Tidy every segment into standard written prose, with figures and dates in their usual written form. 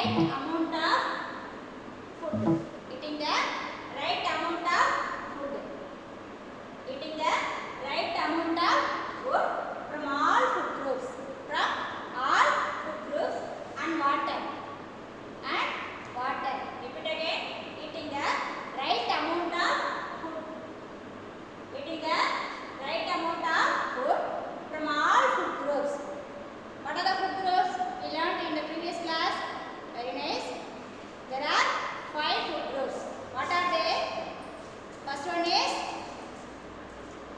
right amount of food. Eating the right amount of food. Eating the right amount of food from all food groups. From all food groups and water. And water. Repeat again. Eating the right amount of food. Eating the right amount of food from all food groups. What are the food groups we learned in the previous class? Very nice. There are 5 food groups. What are they? First one is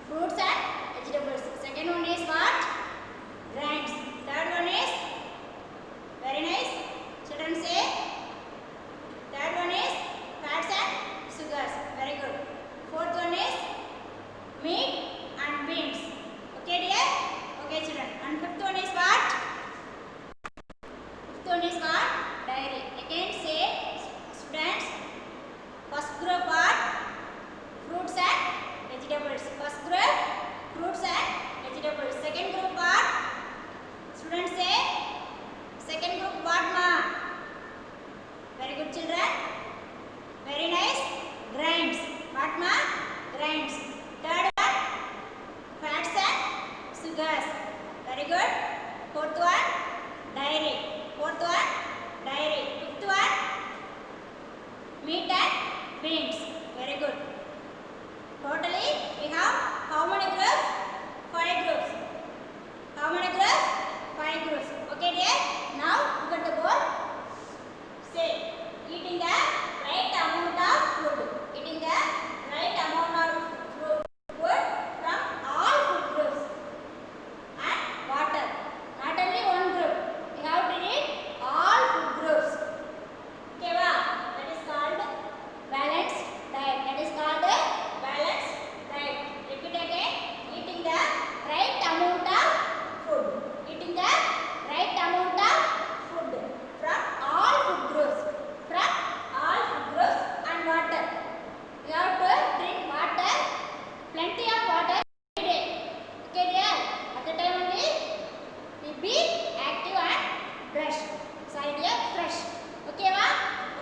fruits and vegetables. Second one is what? Grains. Third one is, very nice. Children say. Third one is fats and sugars. Very good. Fourth one is meat and beans. Okay dear? Okay children. And fifth one is what? Fifth one is what? Dairy. Again say, students, first group what? Fruits and vegetables. First group fruits and vegetables. Second group what? Students say, second group what ma? Very good children. Very nice. Grains. What ma? Grains. Third one, fats and sugars. Very good. Fourth one, dairy. Fourth one, dairy. Fifth one, meat and beans. Very good. Totally we have how many groups? 5 groups. How many groups? 5 groups. Okay dear? Now look at the board. Say, eating the right amount of food. Eating the right amount of food from all food groups. And water. Not only one group. We have to eat all food groups. Okay, that is called balanced diet. That is called balanced diet. Repeat again. Eating the right amount of food. Eating the right amount of food from all food groups. From all food groups and water. You have to drink water. Plenty of water every day. Okay dear? At the time only we be active and fresh. Sorry dear, fresh. Okay ma?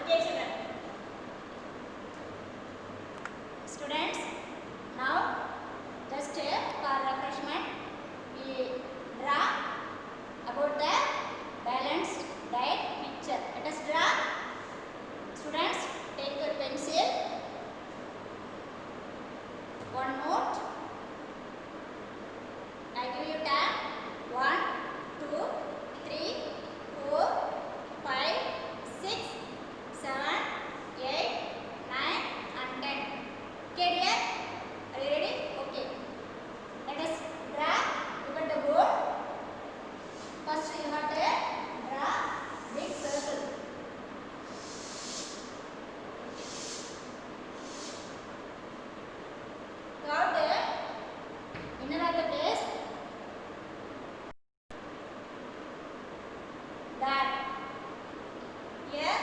Okay children. Students, now just for refreshment we draw about the balanced diet picture. Let us draw. Students, take your pencil, one note. I give you time. 1, 2, 3, 4, 5, 6, 7, 8, 9 and 10. Okay dear? Are you ready? Okay. Let us draw. Look at the board. First you have to draw big circle. Throughout the inner of the place, dot. Here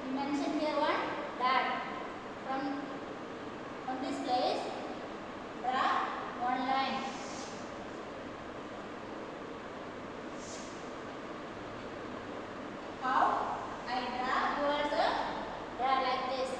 we mention here one dot. From this place, draw one line. How I draw? You also draw like this.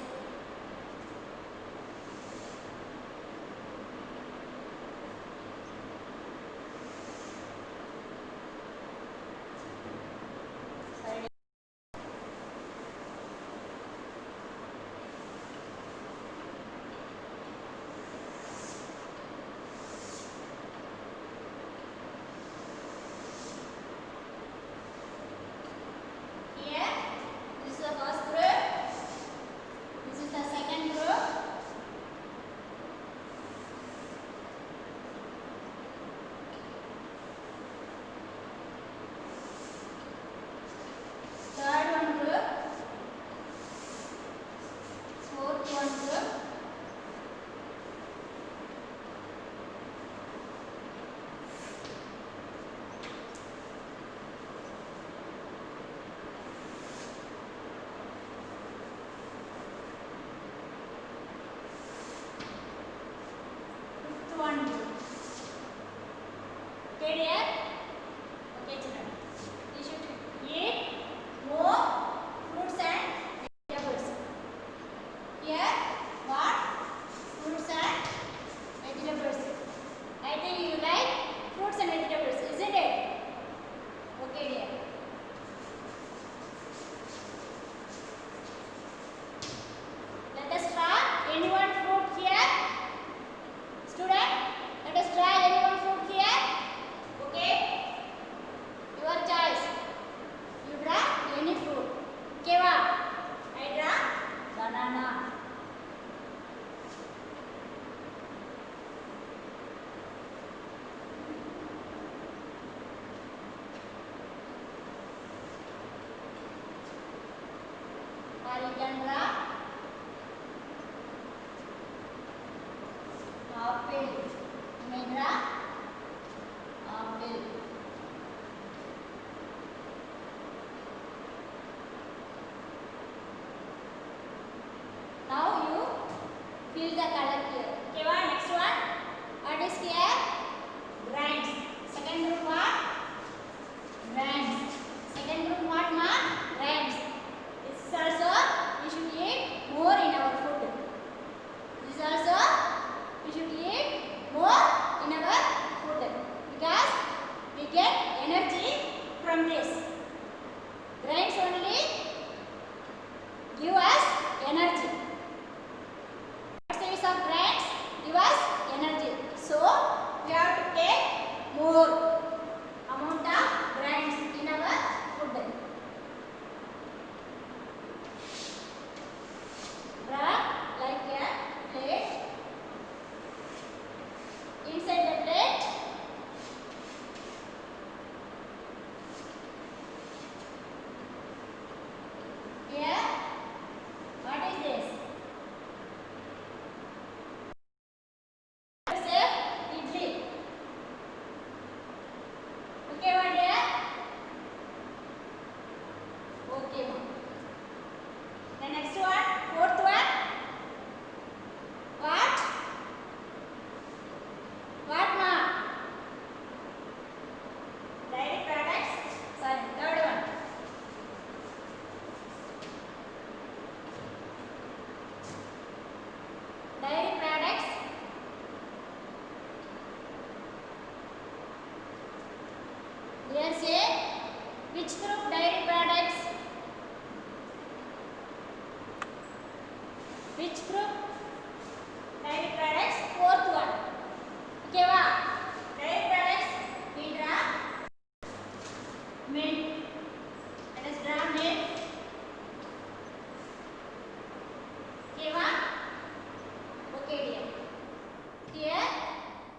you can draw apple. You may draw apple. Now you fill the color here. Okay, what? Next one. What is here? Grains. Second group what? Grains. Second group what, ma? Grains. This is also we should eat more in our food. This is also we should eat more in our food because we get energy from this. Grains only give us energy. What's the use of grains? Give us energy. So we have to take more amount of grains in our food. Draw like a plate. Inside the plate, here, what is this? Say idli. Okay, what here? Okay, ma'am. The next one, fourth one. What? What, ma'am? Dairy products. Sorry, third one. Dairy products. Here say which group dairy products? Which group dairy products? Fourth one. Okay, wa? Dairy products. We draw milk. Let us draw milk. Okay, wa? Okay, dear. Here,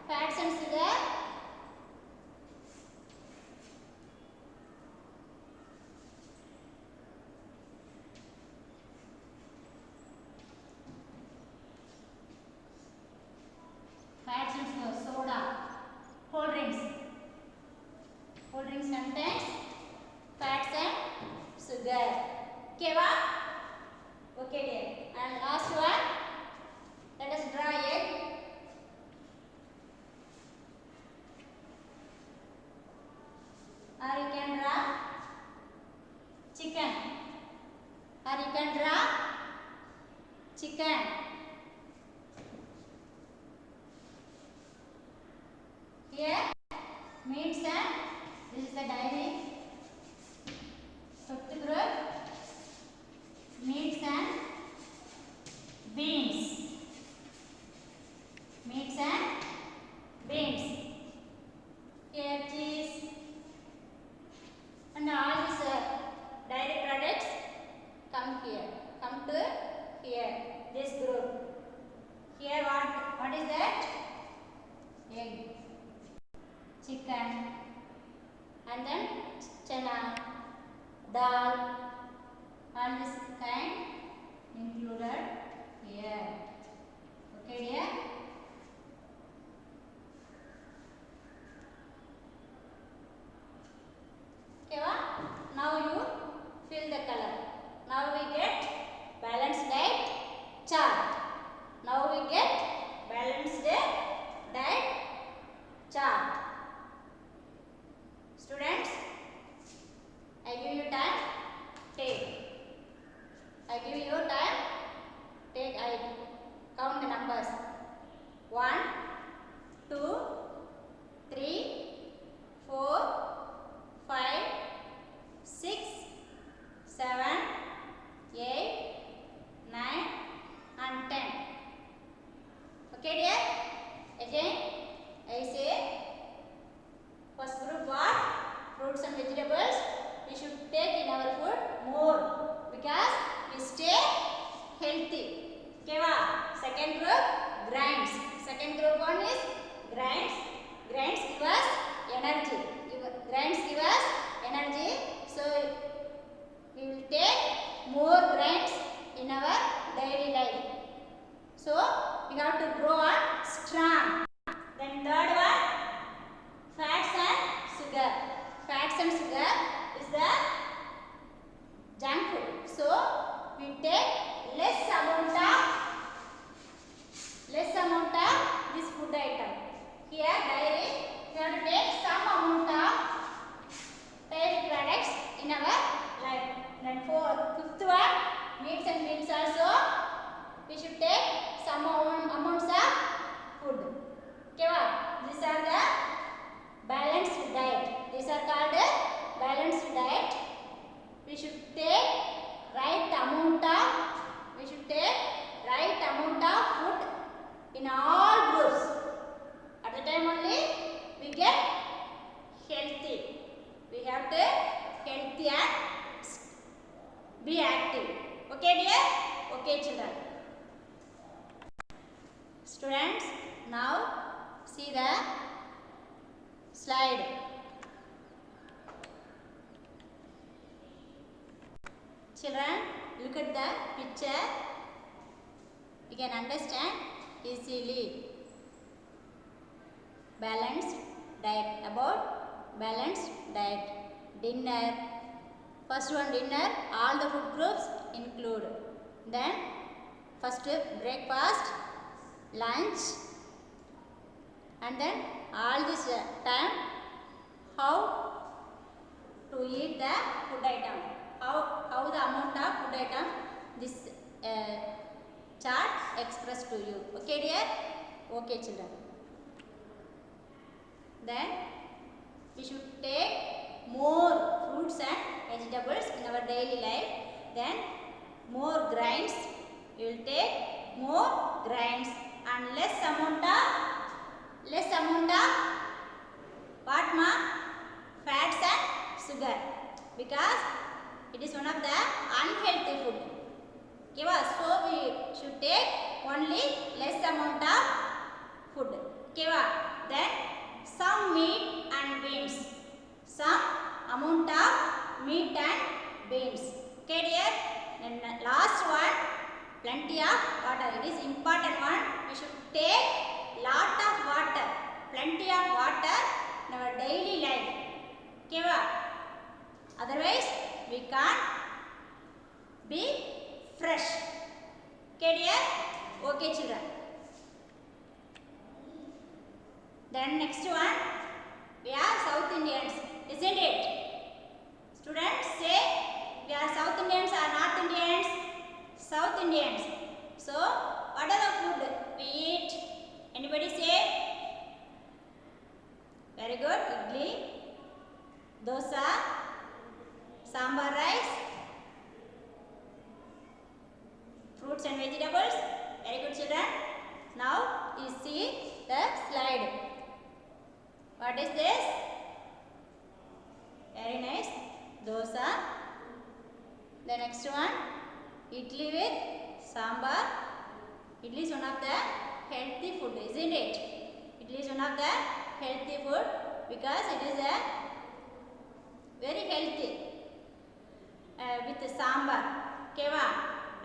fats and sugar. Fats and sugar, soda, cold drinks. Cold drinks contains fats and sugar. Okay, wa? Okay, dear. And last one, let us draw egg. Or you can draw chicken. Or you can draw chicken. Here, meats and this is the dairy. Fifth group, meats and beans. Meats and beans. Here, cheese. And all these dairy products come here. Come to here. This group. Here, what is that? Egg. Chicken, and then chana, dal, all this kind included here. Okay, dear? Okay, what? Now you fill the color. Now we get balanced diet chart. Now we get balanced diet chart. Students, I give you time, take. I give you time, take, I count the numbers. we have to grow up strong. Then third one, fats and sugar. Fats and sugar is the junk food. So we take less amount of this food item. Here dairy, we have to take some amount of dairy products in our life. Then fifth one, meats and meals also. We should take some amounts of food. Okay, these are the balanced diet. These are called balanced diet. We should take right amount of food in all groups. At the time only we get healthy. We have to healthy and be active. Okay, dear? Okay, children. Students, now see the slide. Children, look at the picture. You can understand easily. Balanced diet. About balanced diet. Dinner. First one, dinner. All the food groups include. Then first breakfast, lunch, and then all this time how to eat the food item. How the amount of food item this chart expressed to you. Okay, dear? Okay, children. Then we should take more fruits and vegetables in our daily life. Then more grains. We will take more grains and less amount of what, ma? Fats and sugar, because it is one of the unhealthy food. Okay, so we should take only less amount of food. Okay, then some meat and beans. Some amount of meat and beans. Okay, dear? Then last one, plenty of water. It is important one. We should take lot of water. Plenty of water in our daily life. Okay, otherwise we can't be fresh. Okay, dear? Okay, children. Then next one, we are South Indians, isn't it? Students, say we are South Indians or North Indians? South Indians. So what are the food we eat? Anybody say? Very good. Idli, dosa, sambar rice, fruits and vegetables. Very good, children. Now you see the slide. What is this? Very nice. Dosa. The next one, idli with sambar. Idli is one of the healthy food, isn't it? Idli is one of the healthy food because it is a very healthy with sambar. Okay,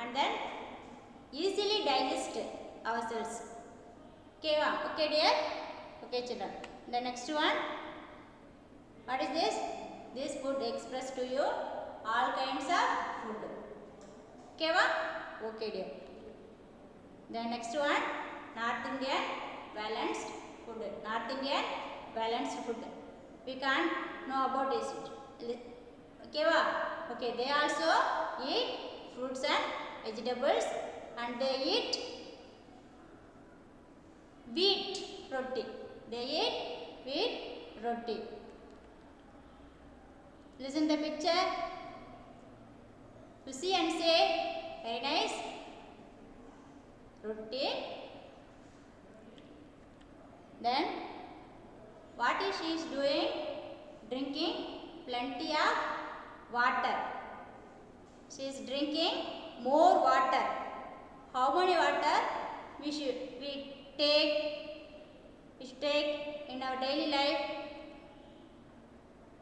and then easily digest ourselves. Okay, okay, dear? Okay, children. The next one, what is this? This food expressed to you all kinds of food. Okay, okay, dear. The next one, North Indian balanced food. North Indian balanced food. We can't know about this. Okay, okay. They also eat fruits and vegetables, and they eat wheat roti. They eat wheat roti. Listen the picture. You see and say, very nice. Roti. Then what is she is doing? Drinking plenty of water. She is drinking more water. How many water we take in our daily life?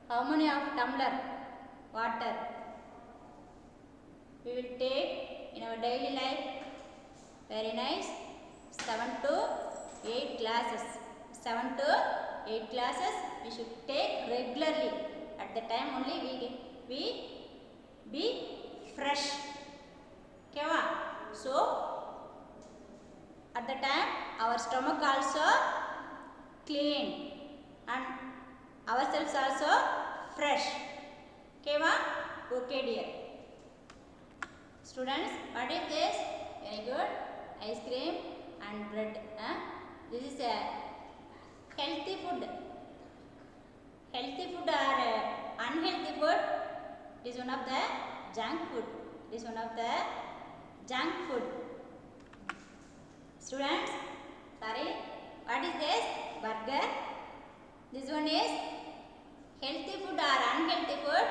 How many of tumbler water we will take in our daily life? Very nice. 7 to 8 classes. 7 to 8 classes we should take regularly. At the time only we be fresh. Okay, so at the time our stomach also clean and ourselves also fresh. Okay, okay dear students, what is this? Very good. Ice cream and bread. This is a healthy food. Healthy food or unhealthy food? It is one of the junk food. It is one of the junk food. Students, sorry, what is this? Burger. This one is healthy food or unhealthy food?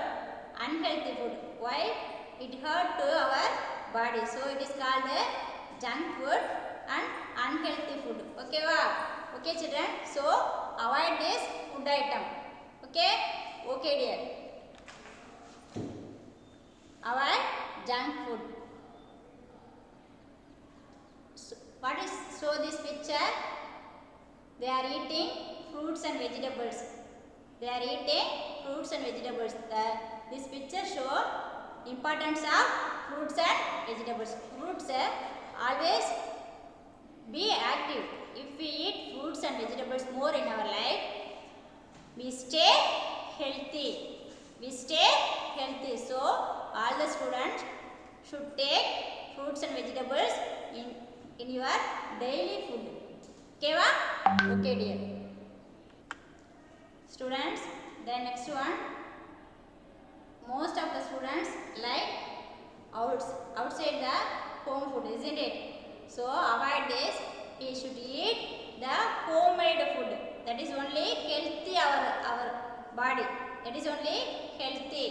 Unhealthy food. Why? It hurt to our body. So it is called the junk food and unhealthy food. Okay, okay children. So avoid this food item. Okay, okay dear. Avoid junk food. So, what is show this picture? They are eating fruits and vegetables. They are eating fruits and vegetables. This picture show importance of fruits and vegetables. Fruits always be active. If we eat fruits and vegetables more in our life, we stay healthy. We stay healthy. So all the students should take fruits and vegetables in your daily food. Okay, okay dear students. The next one, most of the students like outside the home food, isn't it? So avoid this. We should eat the homemade food. That is only healthy our body. That is only healthy.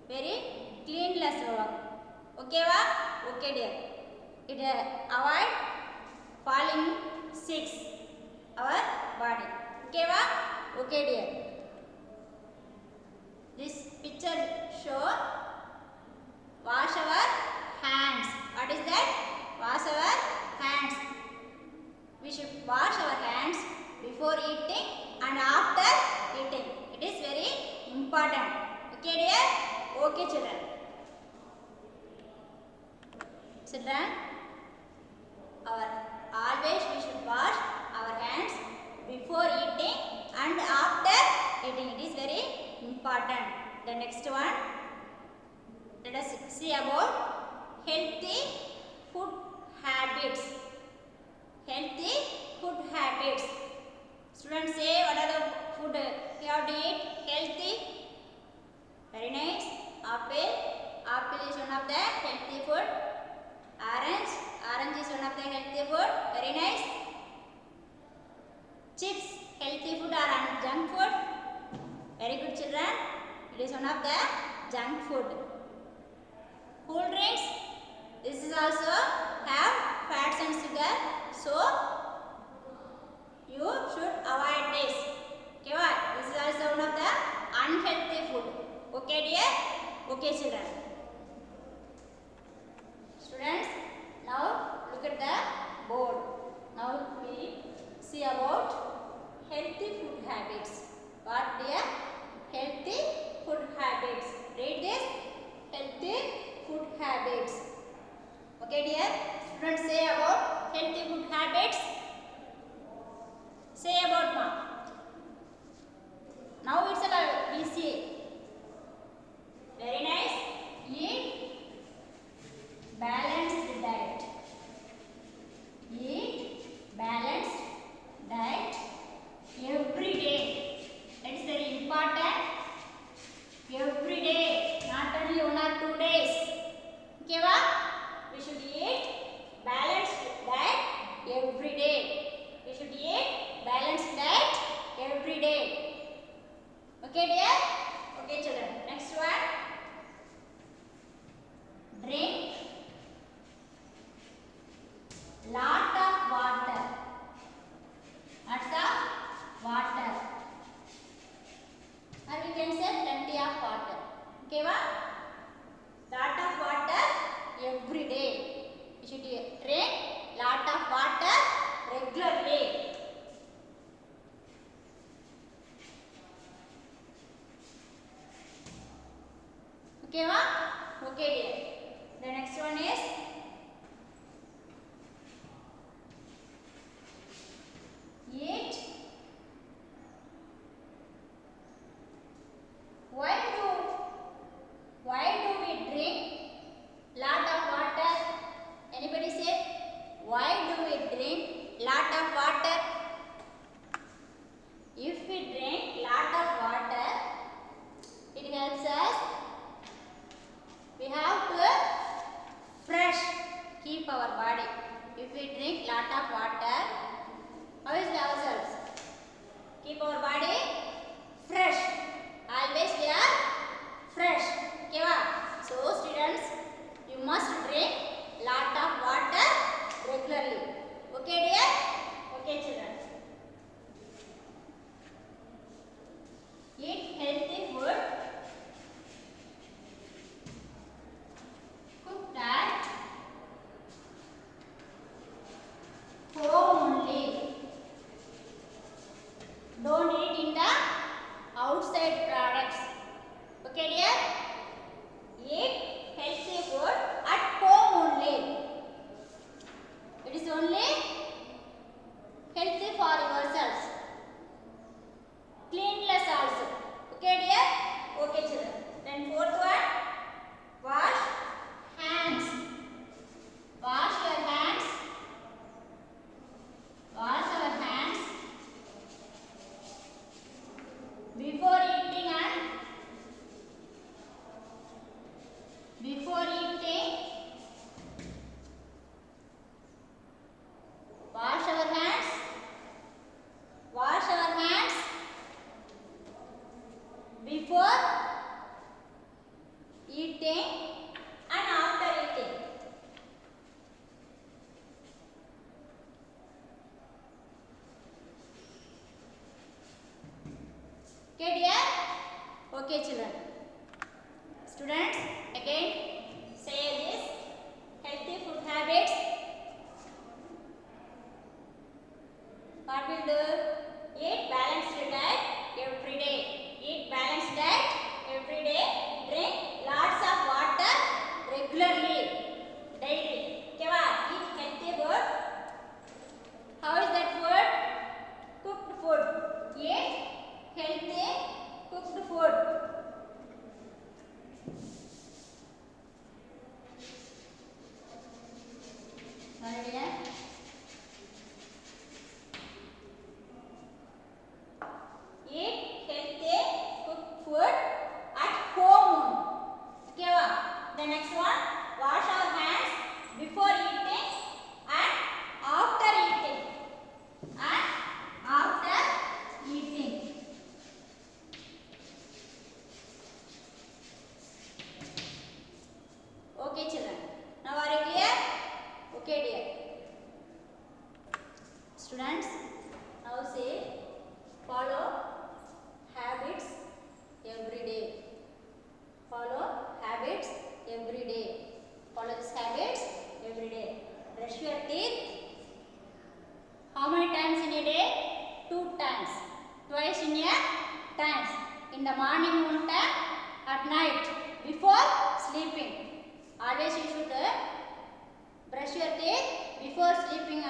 Very cleanliness. Okay, okay dear. It avoid falling sick our body. Okay, okay dear. This picture show wash our hands. What is that? Wash our hands. We should wash our hands before eating and after eating. It is very important. Okay dear? Okay children. Children, always we should wash our hands before eating and after eating. It is very important. The next one, let us see about healthy food habits. Healthy food habits. Students, say what are the food you have to eat? Healthy. Very nice. Apple. Apple is one of the healthy food. Orange. Orange is one of the healthy food. Very nice. Chips. Healthy food or junk food? Very good children. It is one of the junk food. Cool drinks. This is also have fats and sugar. So you should avoid this. Okay, what? This is also one of the unhealthy food. Okay dear? Okay children. Students, now look at the board. Now we see about healthy food habits. What dear? Healthy food habits. Read this. Healthy food habits. Okay dear? Students, say about healthy food habits. Say about ma. Now it's a BCA. Very nice. Eat balanced diet. Eat balanced diet every day. That is very important. Every day, not only 1 or 2 days. Okay, we should eat balanced diet every day. We should eat balanced diet every day. Okay, dear? Okay, children. Next one. Drink lot of water. Lots of water. Or we can say plenty of water. Okay, lot of water every day. You should drink lot of water regularly. Okay, ma? Okay, dear. The next one is eat. Why do we drink lot of water? Anybody say why do we drink lot of water? If we drink lot of water, it helps us. We have to fresh keep our body. If we drink lot of water, how is ourselves? Keep our body fresh. Always we are fresh. Okay, va? So students, you must drink lot of water regularly. Okay, dear? Okay, children. Eat healthy food. Cooked at home only. Don't eat in the outside products. Okay, dear? Eat healthy food at home only. It is only healthy for yourselves. Cleanliness also. Okay, dear? Okay, children. Then fourth one, wash hands. Wash your hands. Wash our hands before eating and before eating. Wash our hands. Wash our hands before eating and after eating. Okay, dear? Okay, children. Students, again say this healthy food habits. What will do? Eat balanced diet every day. Eat balanced diet every day. Drink lots of water regularly, daily. Okay, va? Eat healthy food. How is that food? Cooked food. Eat healthy cooked food. Sorry, dear. Eat healthy cooked food at home. Okay, va? The next one, wash our hands before eating and after eating. And after eating. Okay, children. Now are you clear? Okay, dear. Students, now say follow habits every day. Follow habits every day. Follow these habits every day. Brush your teeth. How many times in a day? 2 times. Twice in a times. In the morning 1 time, at night before sleeping. Always you should brush your teeth before sleeping